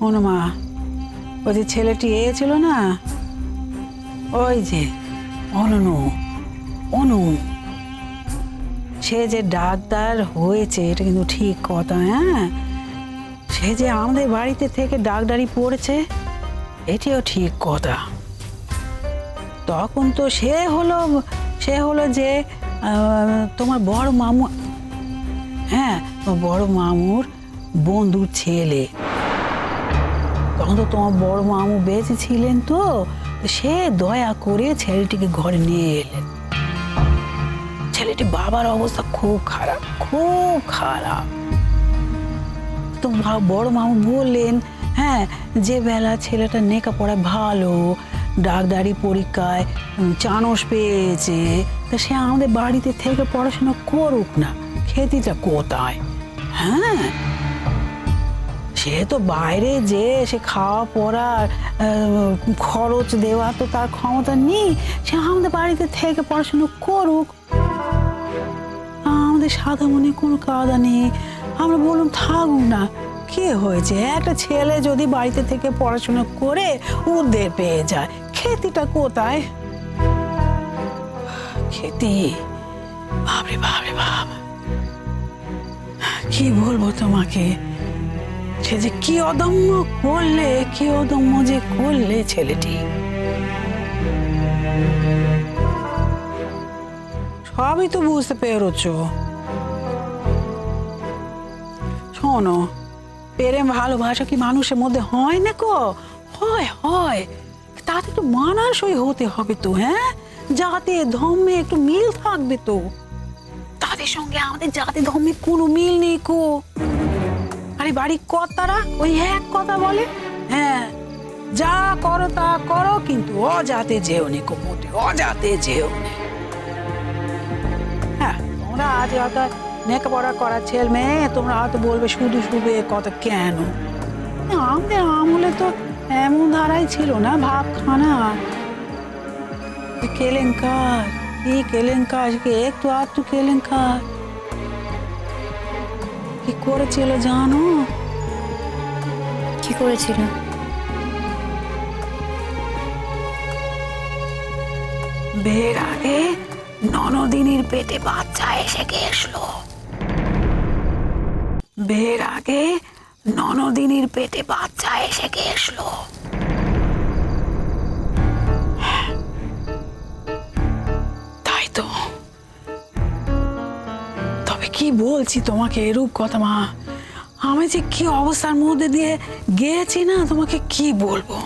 শোনো মা, ওই যে ছেলেটি এসেছিল না, ওই যে অনু অনু, সে যে ডাক্তার হয়েছে এটা কিন্তু ঠিক কথা। হ্যাঁ, সে যে আমাদের বাড়িতে থেকে ডাক্তারি পড়েছে এটিও ঠিক কথা। তখন তো সে হলো যে তোমার বড় মামু, হ্যাঁ বড় মামুর বন্ধুর ছেলে। তখন তো তোমার বড় মামু বেঁচে ছিলেন, তো সে দয়া করে ছেলেটিকে ঘরে নিয়ে এলেন। ছেলেটি বাবার অবস্থা খুব খারাপ, খুব খারাপ। তো বড় মামু বললেন, হ্যাঁ যে বেলা ছেলেটা লেখাপড়ায় ভালো, ডাক্তারি পরীক্ষায় চানস পেয়েছে, তা সে আমাদের বাড়িতে থেকে পড়াশোনা করুক না, খেতিটা কোথায়। হ্যাঁ, সে তো বাইরে যে সে খাওয়া পড়ার খরচ দেওয়া তো তার ক্ষমতা নেই, সে আমাদের বাড়িতে থেকে পড়াশোনা করুক। আমাদের সাদা মনে কোনো কাদা নেই, আমরা বললাম থাকুক না, কি হয়েছে, একটা ছেলে যদি বাড়িতে থেকে পড়াশোনা করে উদ্ধার পেয়ে যায়, খেতিটা কোথায়। খেতি, বাপরে বাপরে বাপ, কি বলবো তোমাকে, সে যে কি অদম্য করলে, কি অদম্য যে করলে ছেলেটি। সবই তো বুঝতে পেরেছ। শোনো, প্রেম ভালোবাসা কি মানুষের মধ্যে হয় না গো? হয় হয়, তাতে তো মানানসই হতে হবে তো। হ্যাঁ, জাতি ধর্মে একটু মিল থাকবে তো। তাদের সঙ্গে আমাদের জাতি ধর্মে কোনো মিল নেই গো। আরে বাড়ির কর্তারা ওই এক কথা বলে, হ্যাঁ যা করো তা করো, কিন্তু অজাতে যেও নি গো, মোটে অজাতে যেও নি। হ্যাঁ, তোমরা আজ হয়তো লেখাপড়া করা ছেলে মেয়ে, তোমরা হয়তো বলবে শুধু শুধু এ কথা কেন। আমাদের আমলে তো এমন ধারাই ছিল না, ভাবখানা কেলেঙ্কার, কি কেলেঙ্কার, একটু আধটু কেলেঙ্কার কি করেছিল জানো? কি করেছিল? বিয়ের আগে ননদিনীর পেটে বাচ্চা এসে গেছলো। বিয়ের আগে ননদিনীর পেটে বাচ্চা এসে গেছলো। তাই তো, তবে কি বলছি তোমাকে এরূপ কথা মা, আমি যে কি অবস্থার মধ্যে দিয়ে গিয়েছি না, তোমাকে কি বলবো।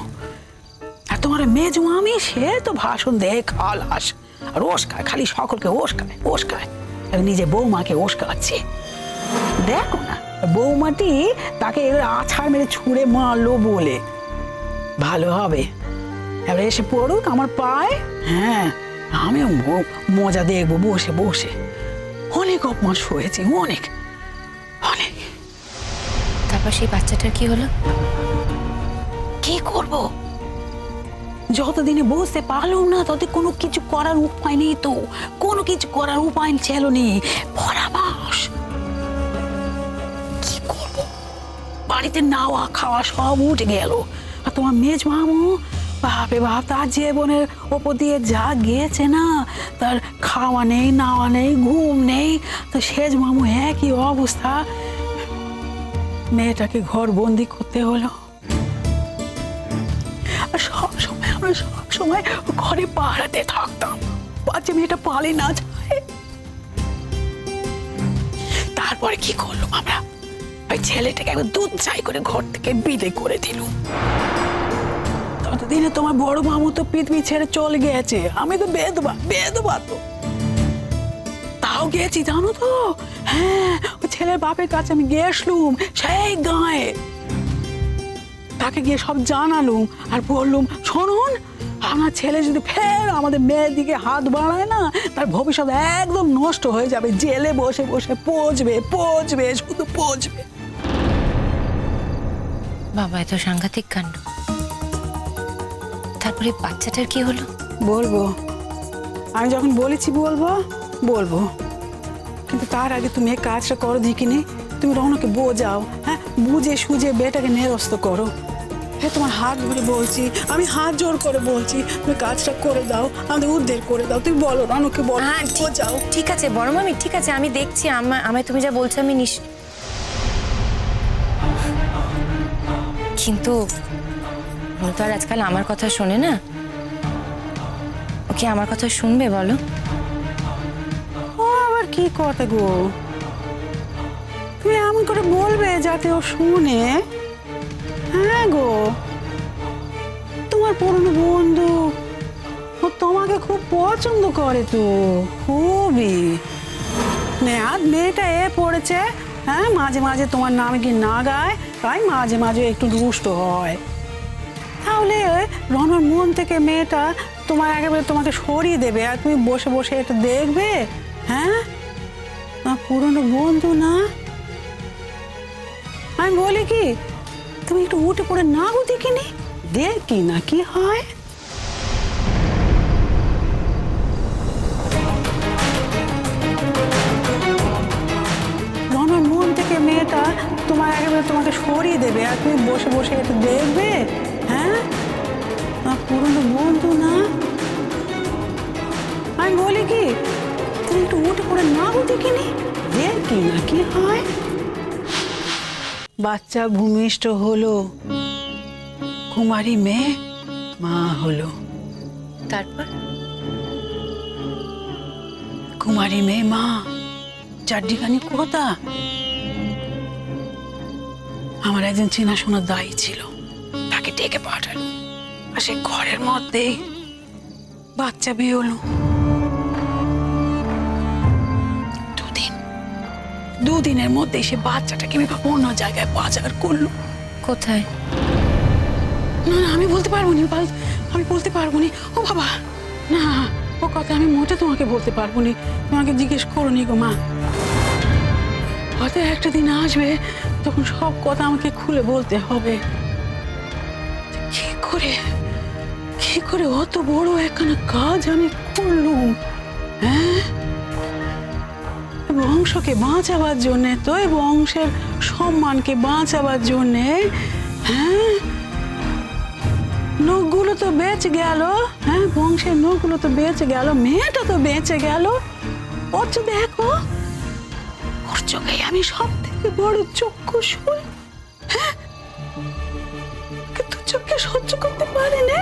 আর তোমার মেজ মামি সে তো ভাষণ দেয় খালাস, আর ওস্কায়, খালি সকলকে ওস্কায় ওস্কায়, আর নিজে বৌমাকে ওস্কাচ্ছে। দেখো না, বৌমাটি তাকে আছাড় মেরে ছুঁড়ে মারলো বলে ভালো হবে, এবার এসে পড়ুক আমার পায়ে। হ্যাঁ, আমিও মজা দেখবো বসে বসে। অনেক অপমান হয়েছে, অনেক অনেক। তারপর সেই বাচ্চাটার কি হলো? কি করব, যতদিনে বুঝতে পারলাম না তত কোনো কিছু করার উপায় নেই তো, কোনো কিছু করার উপায় ছিল নি। পরামর্শ কি করব, বাড়িতে নাওয়া খাওয়া সব উঠে গেল। আর তোমার মেজ মামু, বাপরে বাপ, তার জীবনের ওপর দিয়ে যা গিয়েছে না, তার খাওয়া নেই, নাওয়া নেই, ঘুম নেই। তো সেজ মামু একই অবস্থা, মেয়েটাকে ঘর বন্দি করতে হলো। আর সব সময় ঘরে পাহারাতে থাকতাম, বাচ্চা মেয়েটা পালে না যায়। তারপরে কি করলাম আমরা, ওই ছেলেটাকে একবার দুধ চাই করে ঘর থেকে বিদে করে দিলুম। ততদিনে তোমার বড় মামু তো পৃথিবী ছেড়ে চলে গেছে, আমি তো বেদবা তো। তাও গেছি জানো তো, হ্যাঁ ওই ছেলের বাপের কাছে আমি গেছলুম, সেই গায়ে তাকে গিয়ে সব জানালুম আর বললুম, শুনুন আমার ছেলে যদি ফের আমাদের মেয়ের দিকে হাত বাড়ায় না, তার ভবিষ্যৎ একদম নষ্ট হয়ে যাবে, জেলে বসে বসে পচবে পচবে, শুধু পচবে। বাবা, এত সাংঘাতিক কাণ্ড। তারপরে বাচ্চাটার কি হলো? বলবো, আমি যখন বলেছি বলবো, কিন্তু তার আগে তুমি এই কাজটা করো দেখিনি। তুমি রৌনকে বোঝাও, হ্যাঁ বুঝে সুঝে বেটাকে নেরস্ত করো। হ্যাঁ, তোমার হাত ধরে বলছি, আমি হাত জোর করে বলছি, তুমি কাজটা করে দাও, আমাদের উদ্ধার করে দাও। তুমি বলো, রানুকে বলো, হ্যাঁ ও যাও। ঠিক আছে বড় মামি, ঠিক আছে, আমি দেখছি। আমায় তুমি যা বলছো আমি কিন্তু ও তো আর আজকাল আমার কথা শোনে না। ও কি আমার কথা শুনবে বলো? ও আবার কি কথা গো, তুমি এমন করে বলবে যাতে ও শুনে? হ্যাঁ গো, তোমার পুরনো বন্ধু, ও তোমাকে খুব পছন্দ করে তো, খুবই। নেহাত মেয়েটা পড়েছে, হ্যাঁ, মাঝে মাঝে তোমার নামে কি না গায়, তাই মাঝে মাঝে একটু রুষ্ট হয়। তাহলে রনর মন থেকে মেয়েটা তোমার একেবারে তোমাকে সরিয়ে দেবে, আর তুমি বসে বসে এটা দেখবে? হ্যাঁ, তোমার পুরনো বন্ধু না? আমি বলি কি, তুমি একটু উঠে পড়ে না গো দেখিনি, দেখি না কি হয়। রনর মন থেকে মেয়েটা তোমার একেবারে তোমাকে সরিয়ে দেবে, আর তুমি বসে বসে এটা দেখবে? হ্যাঁ, তোমার পুরনো বন্ধু না? আমি বলি কি, তুমি একটু উঠে পড়ে না গো দেখিনি, দেখি না কি হয়। বাচ্চা ভূমিষ্ঠ হলো, কুমারী মেয়ে মা হলো। তারপর কুমারী মেয়ে মা, চারটিখানি কথা। আমার একজন চেনাশোনার দায়ী ছিল, তাকে ডেকে পাঠালো, আর সে ঘরের মধ্যে বাচ্চা বিয়ে হলো। দুদিনের মধ্যে সে বাচ্চাটাকে অন্য জায়গায় পাচার করলো। কোথায়? না না, আমি বলতে পারবো না, আমি বলতে পারবো না। ও বাবা, না, ও কথা আমি মোটে তোমাকে বলতে পারবো না। তোমাকে জিজ্ঞেস করোনি গো মা, হয়তো একটা দিন আসবে তখন সব কথা আমাকে খুলে বলতে হবে। কি করে অত বড় একখানা কাজ আমি করলুম? হ্যাঁ, বংশকে বাঁচাবার জন্যে তো, এই বংশের সম্মানকে বাঁচাবার জন্যে। হ্যাঁ, নখগুলো তো বেঁচে গেল, হ্যাঁ, বংশের নখগুলো তো বেঁচে গেল, মেয়েটা তো বেঁচে গেল। অথচ দেখো, ওর চোখে আমি সব থেকে বড় চক্ষুশূল। হ্যাঁ, কিন্তু চোখে সহ্য করতে পারে না।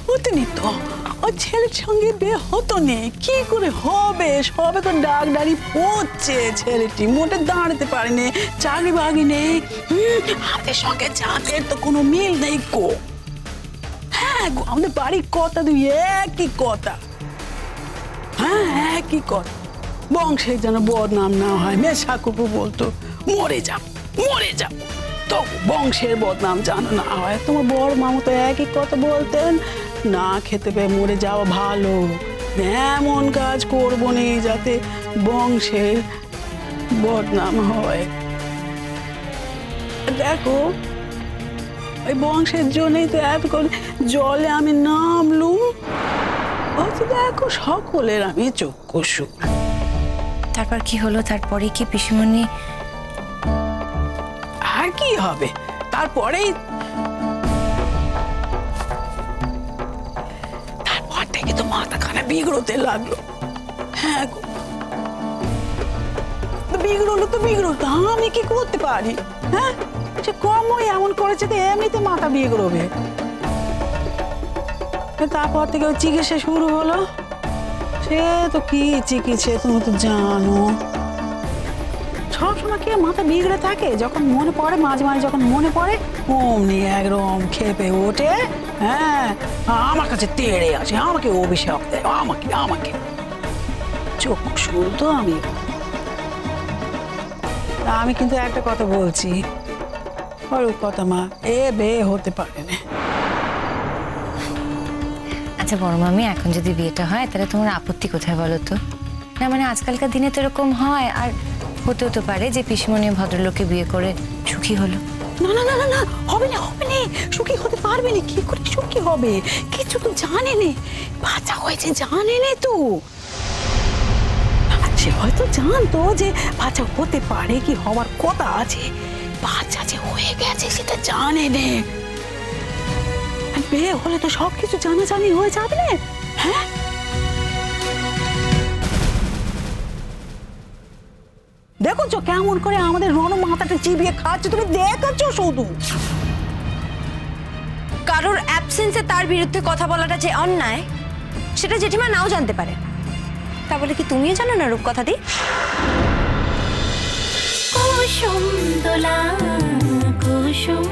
হতো নি তো, ওর ছেলের সঙ্গে বিয়ে হতো নি। কি করে হবে? সবে তো ডাক্তারি পড়ছে, ছেলেটি মোটে দাঁড়াতে পারেনি, চাকরি বাকরি নেই। আমাদের সঙ্গে জাতের তো কোনো মিল নেই গো। হ্যাঁ গো, আমাদের বাড়ির কথা দুই একই কথা। হ্যাঁ, একই কথা। বংশের যেন বদনাম না হয়। মেশা কুকু বলতো, মরে যাব, মরে যাব, তো বংশের বদনাম যেন না হয়। তোমার বড় মামু তো একই কথা বলতেন, না খেতে পেয়ে মরে যাওয়া ভালো, এমন কাজ করবো না যাতে বংশের বদনাম হয়। দেখো, ওই বংশের জন্যই তো এত করে জলে আমি নামলুম। দেখো, সকলের আমি চক্ষুশূল। তারপর কি হলো? তারপরে কি পিসিমণি? আর কি হবে তারপরেই? তারপর থেকে তো মাথাখানা বিগড়তে লাগলো। হ্যাঁ গো, বিগড়লো তো আমি কি করতে পারি? হ্যাঁ, সে কমই এমন করেছে তো এমনিতে মাথা বিগড়বে। তারপর থেকে ওই চিকিৎসা শুরু হলো। সে তো কি চিকিৎসা তুমি তো জানো। সবসময় কি মাথা বিগড়ে থাকে? যখন মনে পড়ে, মাঝে মাঝে যখন মনে পড়ে, অমনি একদম খেপে ওঠে। হ্যাঁ, আমার কাছে তেড়ে আসে, আমাকে অভিশাপ দেয়, আমাকে চক্ষুশূল তো আমি। আমি কিন্তু একটা কথা বলছি, কথা মা, বিয়ে হতে পারে না। আচ্ছা বড় মামি, এখন যদি বিয়েটা হয় তাহলে তোমার আপত্তি কোথায় বলো তো? না মানে আজকালকার দিনে তো এরকম হয়, আর হতেও তো পারে যে পিসিমণি ভদ্রলোককে বিয়ে করে সুখী হলো। না না না না না, হবে না, সুখী হতে পারবে না। কি করে সুখী হবে? কিছু তো জানে না, বাচ্চা হয়েছে জানে না তো। সে হয়তো জানতো যে বাচ্চা হতে পারে, কি হওয়ার কথা আছে, বাচ্চা যে হয়ে গেছে সেটা জানে নে। আর বিয়ে হলে তো সবকিছু জানাজানি হয়ে যাবে না। হ্যাঁ, দেখছো কেমন করে আমাদের রণ মাথাটা চিবিয়ে খাচ্ছে, তুমি দেখছো শুধু। কারোর অ্যাবসেন্সে তার বিরুদ্ধে কথা বলাটা যে অন্যায় সেটা জেঠিমা নাও জানতে পারে। তা বলে কি তুমিও জানো না রূপকথা দি? কুসুম দোলা কুসুম